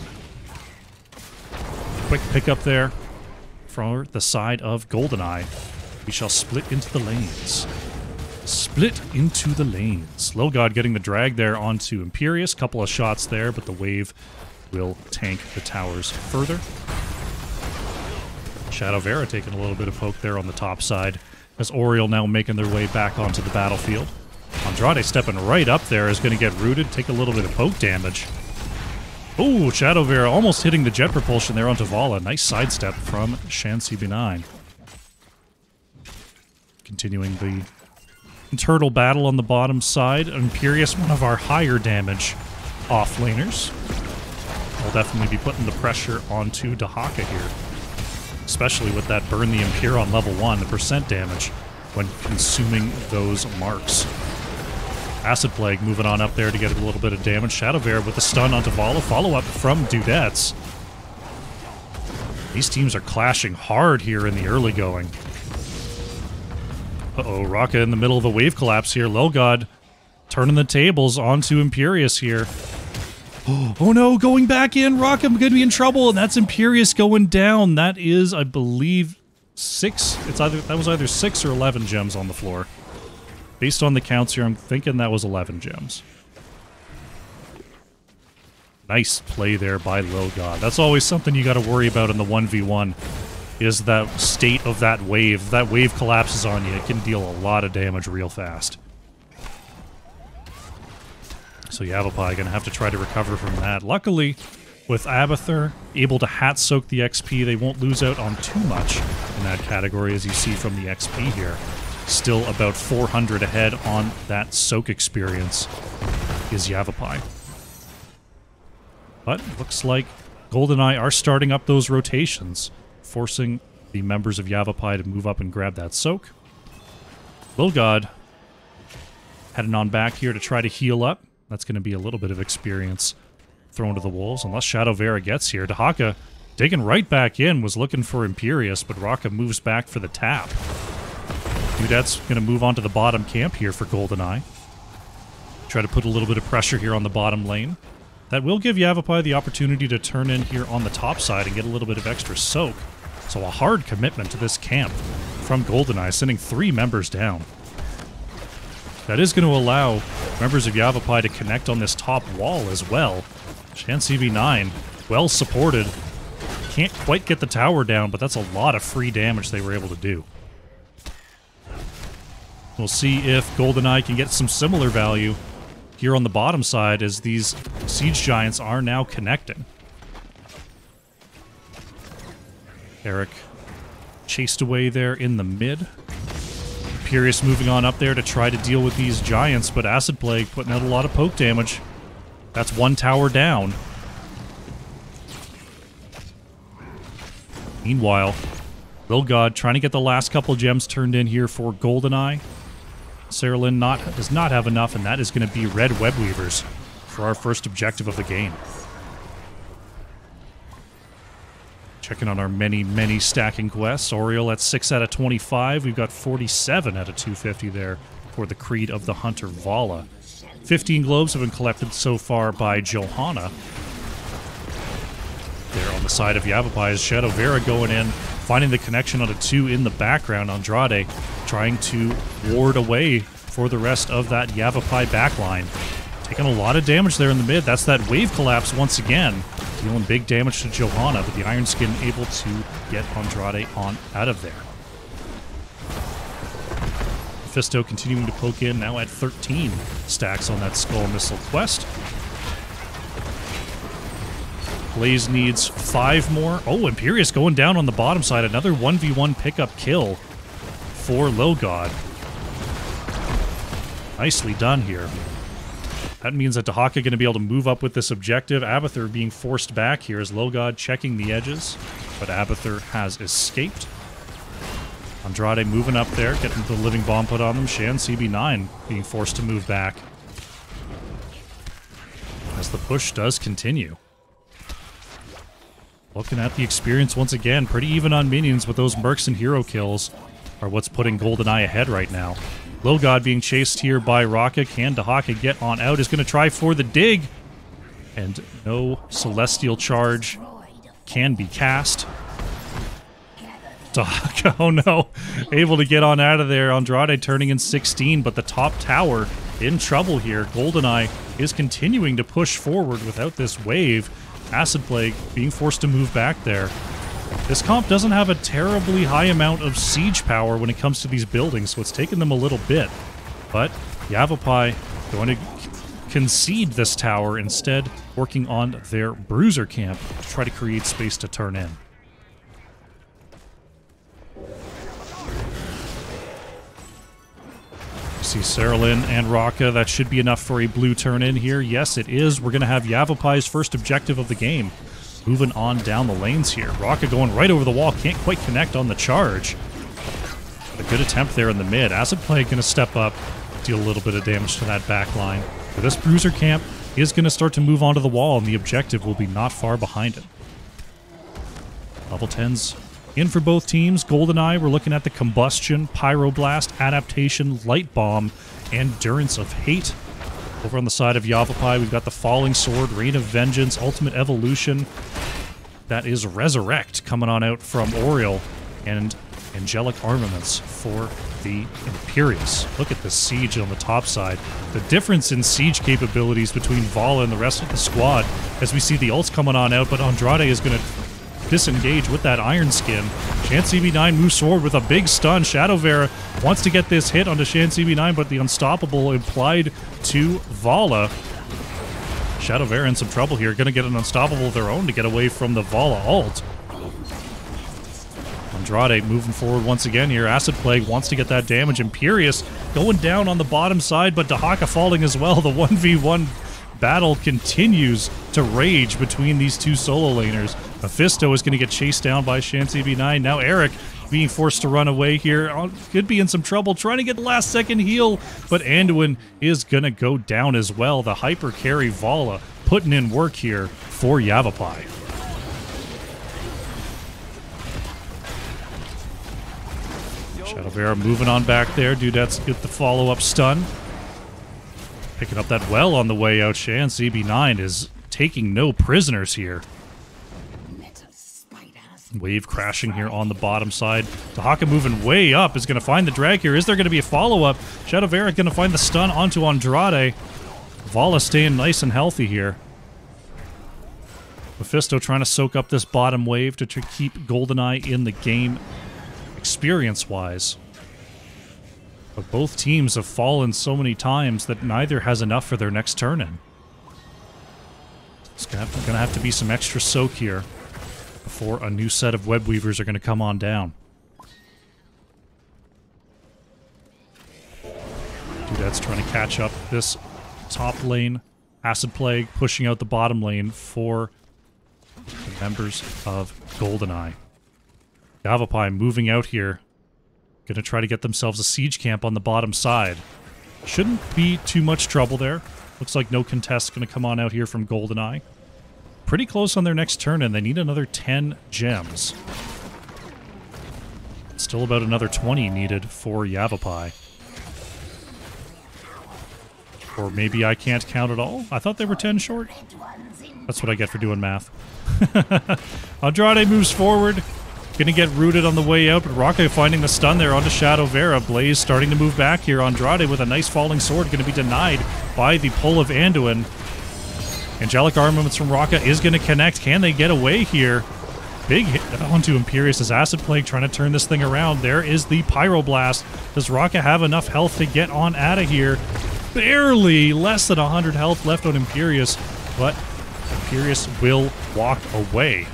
Quick pickup there from the side of Goldeneye. We shall split into the lanes. Split into the lanes. Lil God getting the drag there onto Imperious. Couple of shots there, but the wave will tank the towers further. Shadow Vera taking a little bit of poke there on the top side, as Oriel now making their way back onto the battlefield. Andrade stepping right up there is going to get rooted, take a little bit of poke damage. Oh, Shadow Vera almost hitting the jet propulsion there onto Vala. Nice sidestep from Shan CB9. Continuing the internal battle on the bottom side. Imperious, one of our higher damage offlaners. We'll definitely be putting the pressure onto Dahaka here. Especially with that Burn the Impure on level 1, the percent damage when consuming those marks. Acid Plague moving on up there to get a little bit of damage. Shadow Vera with the stun onto Vala. Follow-up from Dudette's. These teams are clashing hard here in the early going. Uh-oh, Raka in the middle of a wave collapse here. Lil God turning the tables onto Imperious here. Oh no, going back in. Raka going to be in trouble, and that's Imperious going down. That is, I believe, 6. That was either 6 or 11 gems on the floor. Based on the counts here, I'm thinking that was 11 gems. Nice play there by Lil God. That's always something you got to worry about in the 1v1, is that state of that wave. If that wave collapses on you, it can deal a lot of damage real fast. So Yavapai going to have to try to recover from that. Luckily, with Abathur able to hat soak the XP, they won't lose out on too much in that category, as you see from the XP here. Still about 400 ahead on that soak experience is Yavapai. But looks like Goldeneye are starting up those rotations, forcing the members of Yavapai to move up and grab that soak. Lil God heading on back here to try to heal up. That's going to be a little bit of experience thrown to the wolves, unless Shadow Vera gets here. Dahaka digging right back in, was looking for Imperious, but Raka moves back for the tap. Dudette's going to move on to the bottom camp here for Goldeneye. Try to put a little bit of pressure here on the bottom lane. That will give Yavapai the opportunity to turn in here on the top side and get a little bit of extra soak. So a hard commitment to this camp from Goldeneye, sending 3 members down. That is going to allow members of Yavapai to connect on this top wall as well. Shan CB9, well supported. Can't quite get the tower down, but that's a lot of free damage they were able to do. We'll see if Goldeneye can get some similar value here on the bottom side, as these siege giants are now connecting. Eric chased away there in the mid. Imperious moving on up there to try to deal with these giants, but Acid Plague putting out a lot of poke damage. That's one tower down. Meanwhile, Lil God trying to get the last couple gems turned in here for Goldeneye. Saralyn does not have enough, and that is going to be Red Web Weavers for our first objective of the game. Checking on our many stacking quests. Oriole at 6 out of 25. We've got 47 out of 250 there for the Creed of the Hunter Vala. 15 globes have been collected so far by Johanna. There on the side of Yavapai is Shadow Vera going in, finding the connection on a 2 in the background. Andrade trying to ward away for the rest of that Yavapai backline. Taking a lot of damage there in the mid. That's that wave collapse once again. Dealing big damage to Johanna, but the Iron Skin able to get Andrade on out of there. Mephisto continuing to poke in, now at 13 stacks on that Skull Missile quest. Blaze needs 5 more. Oh, Imperious going down on the bottom side. Another 1v1 pickup kill for Logod. Nicely done here. That means that Dahaka going to be able to move up with this objective. Abathur being forced back here as Logod checking the edges, but Abathur has escaped. Andrade moving up there, getting the living bomb put on them. Shan CB9 being forced to move back as the push does continue. Looking at the experience once again, pretty even on minions, but those mercs and hero kills are what's putting Goldeneye ahead right now. Logod being chased here by Raka. Can Dahaka get on out? Is going to try for the dig. And no Celestial Charge can be cast. Dahaka, oh no, able to get on out of there. Andrade turning in 16, but the top tower in trouble here. Goldeneye is continuing to push forward without this wave. Acid Plague being forced to move back there. This comp doesn't have a terribly high amount of siege power when it comes to these buildings, so it's taken them a little bit. But Yavapai going to concede this tower, instead working on their bruiser camp to try to create space to turn in. See Saralyn and Raka, that should be enough for a blue turn in here. Yes, it is. We're going to have Yavapai's first objective of the game. Moving on down the lanes here. Raka going right over the wall. Can't quite connect on the charge. But a good attempt there in the mid. Acid Plague going to step up, deal a little bit of damage to that back line. But this bruiser camp is going to start to move onto the wall, and the objective will be not far behind it. Level 10s in for both teams. Goldeneye, we're looking at the Combustion, Pyroblast, Adaptation, Light Bomb, Endurance of Hate. Over on the side of Yavapai, we've got the Falling Sword, Reign of Vengeance, Ultimate Evolution. That is Resurrect coming on out from Oriole, and Angelic Armaments for the Imperious. Look at the siege on the top side. The difference in siege capabilities between Vala and the rest of the squad, as we see the ults coming on out, but Andrade is going to disengage with that Iron Skin. Shan CB9 moves forward with a big stun. Shadow Vera wants to get this hit onto Shan CB9, but the Unstoppable implied to Vala. Shadow Vera in some trouble here. Going to get an Unstoppable of their own to get away from the Vala ult. Andrade moving forward once again here. Acid Plague wants to get that damage. Imperious going down on the bottom side, but Dahaka falling as well. The 1v1 battle continues to rage between these two solo laners. Mephisto is going to get chased down by Shan CB9. Now Eric being forced to run away here. Could be in some trouble trying to get the last second heal, but Anduin is going to go down as well. The hyper carry Vala putting in work here for Yavapai. Shadow Vera moving on back there. Dudette's get the follow-up stun. Picking up that well on the way out. Shan CB9 is taking no prisoners here. Wave crashing here on the bottom side. Dahaka moving way up is going to find the drag here. Is there going to be a follow-up? Shadow Vera going to find the stun onto Andrade. Vala staying nice and healthy here. Mephisto trying to soak up this bottom wave to keep Goldeneye in the game experience-wise. But both teams have fallen so many times that neither has enough for their next turn-in. It's going to have to be some extra soak here before a new set of web weavers are going to come on down. Dudette's trying to catch up this top lane. Acid Plague pushing out the bottom lane for the members of Goldeneye. Yavapai moving out here. Gonna try to get themselves a siege camp on the bottom side. Shouldn't be too much trouble there. Looks like no contest gonna come on out here from Goldeneye. Pretty close on their next turn, and they need another 10 gems. Still about another 20 needed for Yavapai. Or maybe I can't count at all? I thought they were 10 short. That's what I get for doing math. Andrade moves forward. Gonna get rooted on the way out, but Rocka finding the stun there onto Shadow Vera. Blaze starting to move back here. Andrade with a nice falling sword, gonna be denied by the pull of Anduin. Angelic Armaments from Rocka is gonna connect. Can they get away here? Big hit onto Imperius as Acid Plague trying to turn this thing around. There is the Pyroblast. Does Rocka have enough health to get on out of here? Barely less than 100 health left on Imperius, but Imperius will walk away.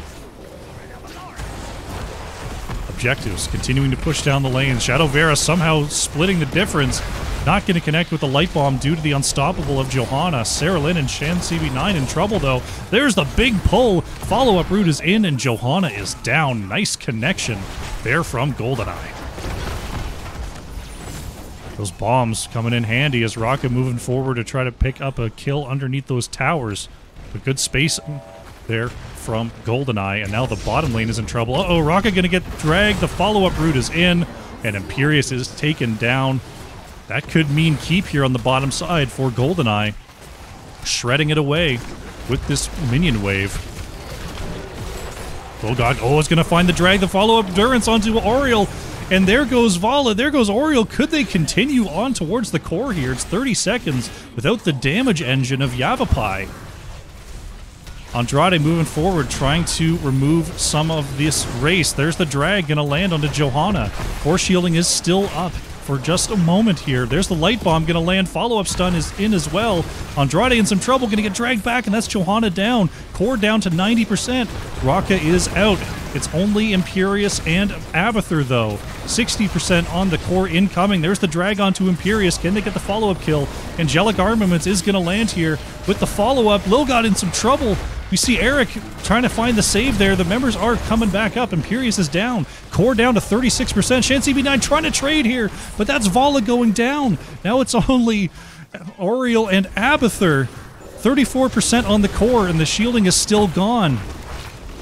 Objectives continuing to push down the lanes. Shadow Vera somehow splitting the difference. Not going to connect with the Light Bomb due to the unstoppable of Johanna. Sarah Lynn and Shan CB9 in trouble though. There's the big pull. Follow-up route is in and Johanna is down. Nice connection there from Goldeneye. Those bombs coming in handy as Rocket moving forward to try to pick up a kill underneath those towers. But good space there from Goldeneye, and now the bottom lane is in trouble. Uh-oh, Rocket gonna get dragged. The follow-up route is in, and Imperius is taken down. That could mean keep here on the bottom side for Goldeneye. Shredding it away with this minion wave. Oh god, oh, it's gonna find the drag, the follow-up endurance onto Oriole. And there goes Vala, there goes Oriole. Could they continue on towards the core here? It's 30 seconds without the damage engine of Yavapai. Andrade moving forward, trying to remove some of this race. There's the drag, gonna land onto Johanna. Core shielding is still up for just a moment here. There's the light bomb, gonna land. Follow-up stun is in as well. Andrade in some trouble, gonna get dragged back, and that's Johanna down. Core down to 90%. Rocka is out. It's only Imperius and Abathur, though. 60% on the core incoming. There's the drag onto Imperius. Can they get the follow-up kill? Angelic Armaments is going to land here with the follow-up. Lil got in some trouble. We see Eric trying to find the save there. The members are coming back up. Imperius is down. Core down to 36%. Shan CB9 trying to trade here, but that's Vala going down. Now it's only Oriole and Abathur. 34% on the core, and the shielding is still gone.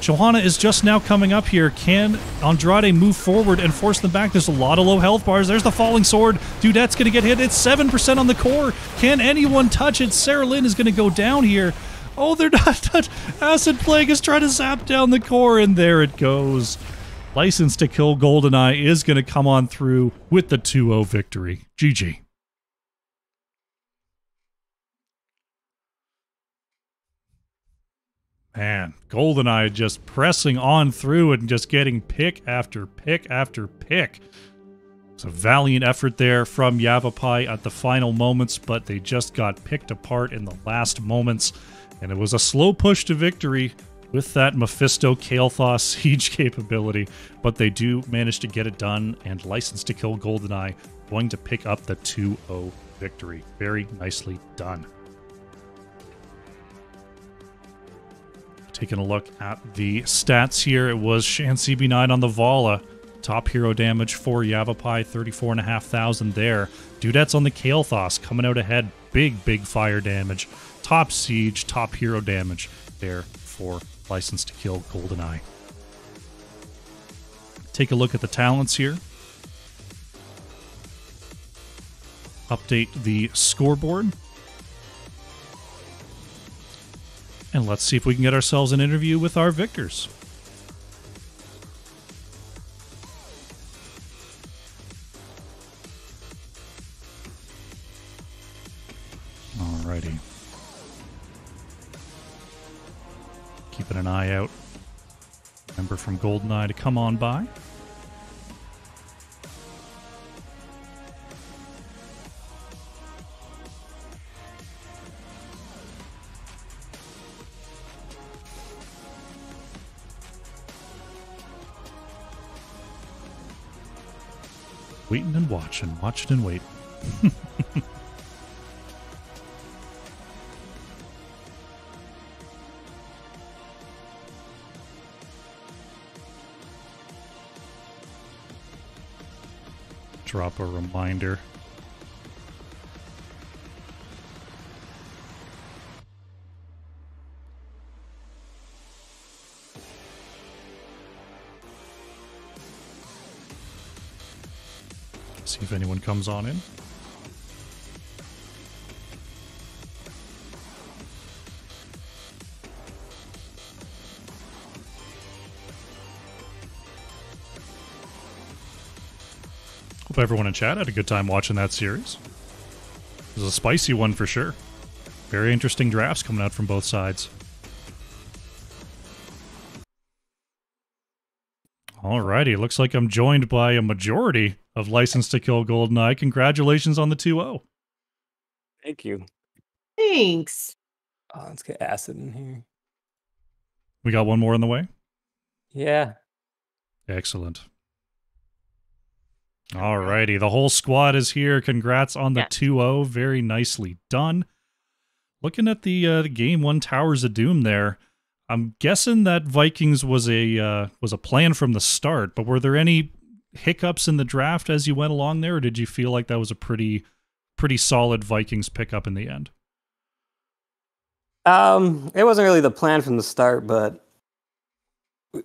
Johanna is just now coming up here. Can Andrade move forward and force them back? There's a lot of low health bars. There's the falling sword. Dudette's going to get hit. It's 7% on the core. Can anyone touch it? Sarah Lynn is going to go down here. Oh, they're not touched. Acid Plague is trying to zap down the core, and there it goes. License to Kill Goldeneye is going to come on through with the 2-0 victory. GG. Man, Goldeneye just pressing on through and just getting pick after pick after pick. It's a valiant effort there from Yavapai at the final moments, but they just got picked apart in the last moments. And it was a slow push to victory with that Mephisto Kael'thas siege capability. But they do manage to get it done, and License to Kill Goldeneye going to pick up the 2-0 victory. Very nicely done. Taking a look at the stats here, it was Shan CB9 on the Vala. Top hero damage for Yavapai, 34,500 there. Dudette's on the Kael'thas, coming out ahead. Big fire damage. Top siege, top hero damage there for License to Kill Goldeneye. Take a look at the talents here. Update the scoreboard. And let's see if we can get ourselves an interview with our victors. Alrighty. Keeping an eye out. Member from Goldeneye to come on by. Waiting and watching and waiting. drop a reminder. See if anyone comes on in. Hope everyone in chat had a good time watching that series. It was a spicy one for sure. Very interesting drafts coming out from both sides. Alrighty, looks like I'm joined by a majority of License to Kill Goldeneye. Congratulations on the 2-0. Thank you. Thanks. Let's get acid in here. We got one more on the way? Yeah. Excellent. Alrighty, the whole squad is here. Congrats on the 2-0. Very nicely done. Looking at the game one Towers of Doom there, I'm guessing that Vikings was a plan from the start, but were there any hiccups in the draft as you went along there, or did you feel like that was a pretty solid Vikings pickup in the end? It wasn't really the plan from the start, but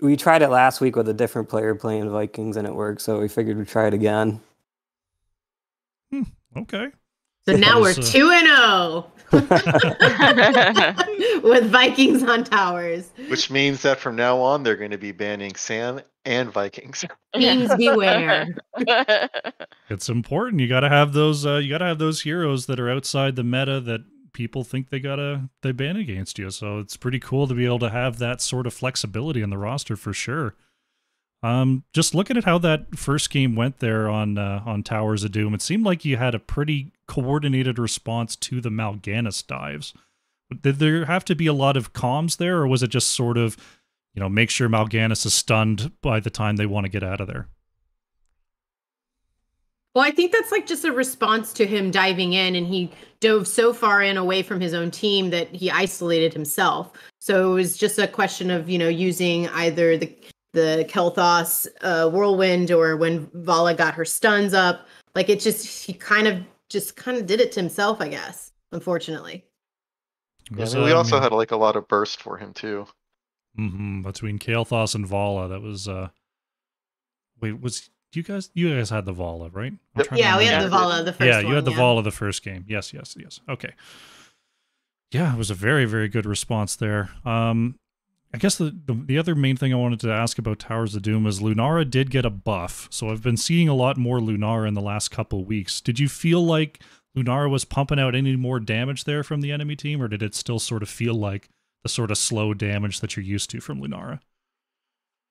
we tried it last week with a different player playing Vikings and it worked, so we figured we'd try it again. Okay. So now we're 2-0 with Vikings on Towers. Which means that from now on, they're going to be banning Sam and Vikings. Fiends beware. It's important. You got to have those. You got to have those heroes that are outside the meta that people think they ban against you. So it's pretty cool to be able to have that sort of flexibility in the roster for sure. Just looking at how that first game went there on Towers of Doom, it seemed like you had a pretty coordinated response to the Mal'Ganis dives. Did there have to be a lot of comms there, or was it just sort of, make sure Mal'Ganis is stunned by the time they want to get out of there? Well, I think that's like just a response to him diving in, and he dove so far in away from his own team that he isolated himself. So it was just a question of, using either the Kel'Thas whirlwind, or when Vala got her stuns up. Like he kind of did it to himself, I guess, unfortunately. Yeah, we also had a lot of burst for him too. Between Kel'Thas and Vala, that was you guys had the Vala, right? Yeah, we had the Vala the first one. Yeah, you had the Vala the first game. Yes. Okay. Yeah, it was a very, very good response there. I guess the other main thing I wanted to ask about Towers of Doom is Lunara did get a buff, so I've been seeing a lot more Lunara in the last couple weeks. Did you feel like Lunara was pumping out any more damage there from the enemy team, or did it still sort of feel like the sort of slow damage that you're used to from Lunara?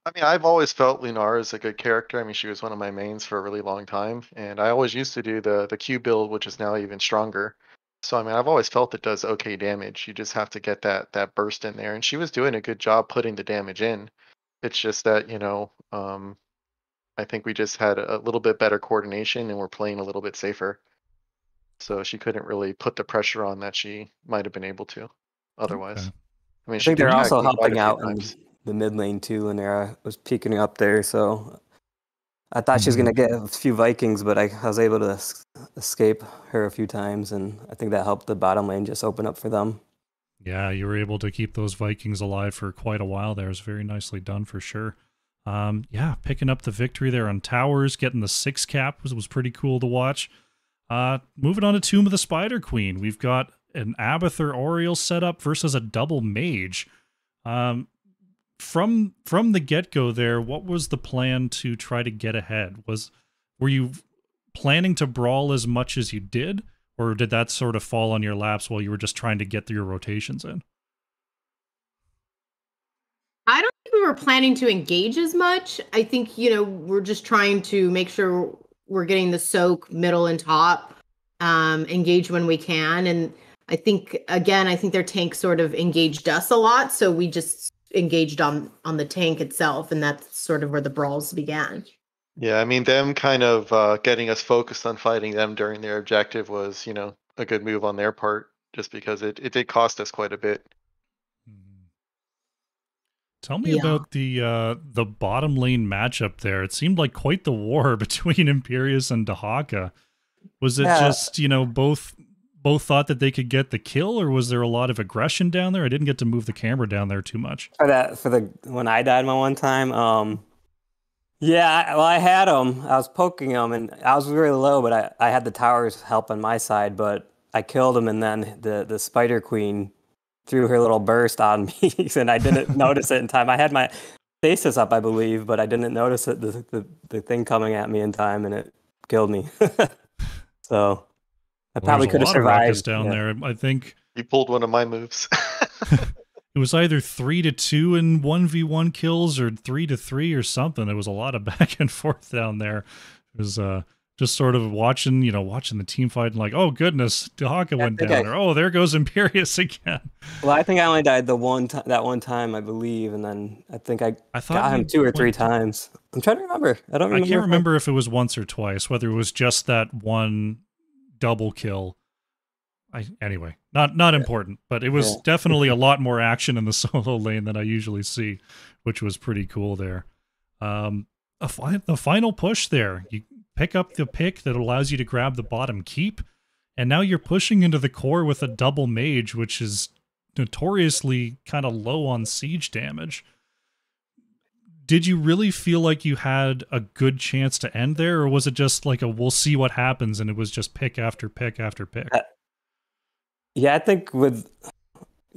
I mean, I've always felt Lunara is a good character. I mean, she was one of my mains for a really long time, and I always used to do the Q build, which is now even stronger. So, I mean, I've always felt it does okay damage. You just have to get that burst in there. And she was doing a good job putting the damage in. It's just that, I think we just had a little bit better coordination and we're playing a little bit safer. So she couldn't really put the pressure on that she might have been able to otherwise. Okay. I mean, I think they're also helping out in the mid lane too, and Lunara was peeking up there, so I thought she was going to get a few Vikings, but I was able to escape her a few times, and I think that helped the bottom lane just open up for them. Yeah, you were able to keep those Vikings alive for quite a while there. It was very nicely done for sure. Yeah, picking up the victory there on Towers, getting the 6 cap was pretty cool to watch. Moving on to Tomb of the Spider Queen. We've got an Abathur Oriole setup versus a double mage. From the get-go there, what was the plan to try to get ahead? Were you planning to brawl as much as you did, or did that sort of fall on your laps while you were just trying to get your rotations in? I don't think we were planning to engage as much. I think, we're just trying to make sure we're getting the soak middle and top, engage when we can. And I think their tank sort of engaged us a lot, so we just engaged on the tank itself, and that's sort of where the brawls began. Yeah, I mean, them kind of getting us focused on fighting them during their objective was, a good move on their part, just because it did cost us quite a bit. Tell me Yeah. about the bottom lane matchup there. It seemed like quite the war between Imperius and Dahaka. Was it Yeah. just, both thought that they could get the kill, or was there a lot of aggression down there? I didn't get to move the camera down there too much. When I died my one time, yeah, I had him. I was poking him, and I was really low, but I had the towers help on my side, but I killed him, and then the Spider Queen threw her little burst on me, and I didn't notice it in time. I had my stasis up, I believe, but I didn't notice it, the thing coming at me in time, and it killed me. So I probably could have survived down there. I think You pulled one of my moves. it was either 3-2 in 1v1 kills or 3-3 or something. There was a lot of back and forth down there. It was just sort of watching the team fight and like, oh goodness, Dahaka went down there. Oh, there goes Imperius again. Well, I think I only died that one time, I believe, and then I think I got him 2 or 3 times. I'm trying to remember. I don't remember. I can't remember if it was once or twice, whether it was just that one double kill. Anyway, not important, but it was definitely a lot more action in the solo lane than I usually see, which was pretty cool there. The final push there, you pick up the pick that allows you to grab the bottom keep, and now you're pushing into the core with a double mage, which is notoriously kind of low on siege damage. Did you really feel like you had a good chance to end there, or was it just like a we'll see what happens, and it was just pick after pick after pick? Yeah, I think with,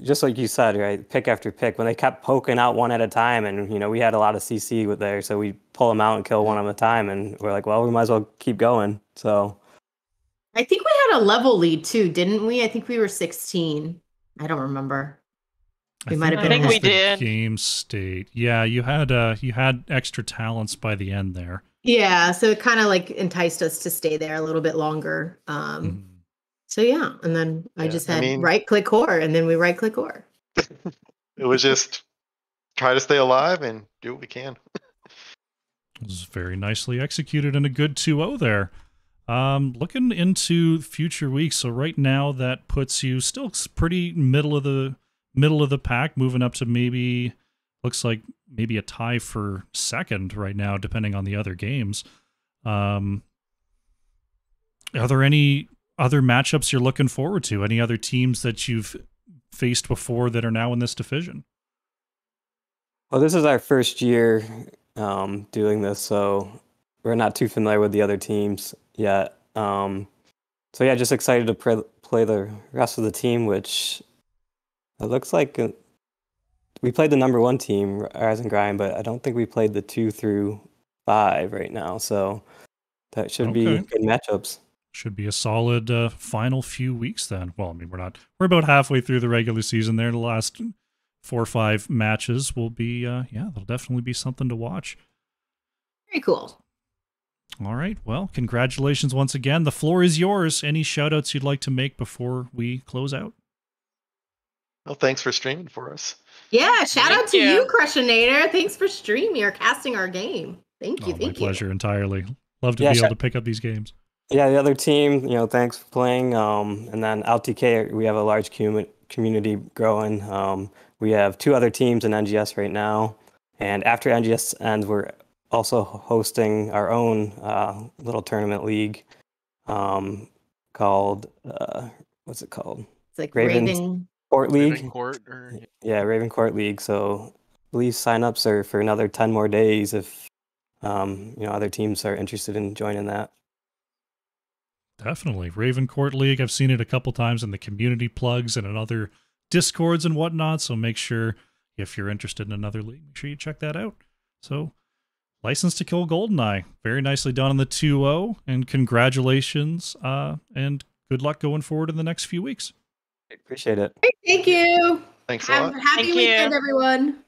just like you said, right, pick after pick, when they kept poking out one at a time, and we had a lot of CC with there, so we pull them out and kill one at a time, and we're like, well, we might as well keep going. So I think we had a level lead too, didn't we? I think we were 16. I don't remember. We might have been. I think we did. Game state. Yeah, you had extra talents by the end there. Yeah, so it kind of like enticed us to stay there a little bit longer. So yeah, and then I just had right click core, and then we right click core. It was just try to stay alive and do what we can. It was very nicely executed and a good 2-0 there. Looking into future weeks, so right now that puts you still pretty middle of the pack, moving up to maybe a tie for second right now, depending on the other games. Are there any other matchups you're looking forward to? Any other teams that you've faced before that are now in this division? Well, this is our first year doing this, so we're not too familiar with the other teams yet. So yeah, just excited to play the rest of the team, which it looks like we played the number 1 team, Rise and Grind, but I don't think we played the 2 through 5 right now. So that should be good matchups. Should be a solid final few weeks then. Well, I mean, we're about halfway through the regular season there. The last 4 or 5 matches will be, they'll definitely be something to watch. Very cool. All right. Well, congratulations once again. The floor is yours. Any shout outs you'd like to make before we close out? Well, thanks for streaming for us. Yeah, shout out to you, Crushinator. Thanks for streaming or casting our game. Thank you. My pleasure entirely. Love to be able to pick up these games. Yeah, the other team, thanks for playing. And then LTK, we have a large community growing. We have 2 other teams in NGS right now. And after NGS ends, we're also hosting our own little tournament league called, what's it called? It's like Raven Court League. Raven Court, Raven Court League. So please sign-ups are for another 10 more days if other teams are interested in joining that. Definitely. Raven Court League, I've seen it a couple times in the community plugs and in other Discords and whatnot, so make sure, if you're interested in another league, make sure you check that out. So, License to Kill Goldeneye. Very nicely done on the 2-0, and congratulations, and good luck going forward in the next few weeks. Appreciate it. Thank you. Thanks a lot. Happy weekend, everyone.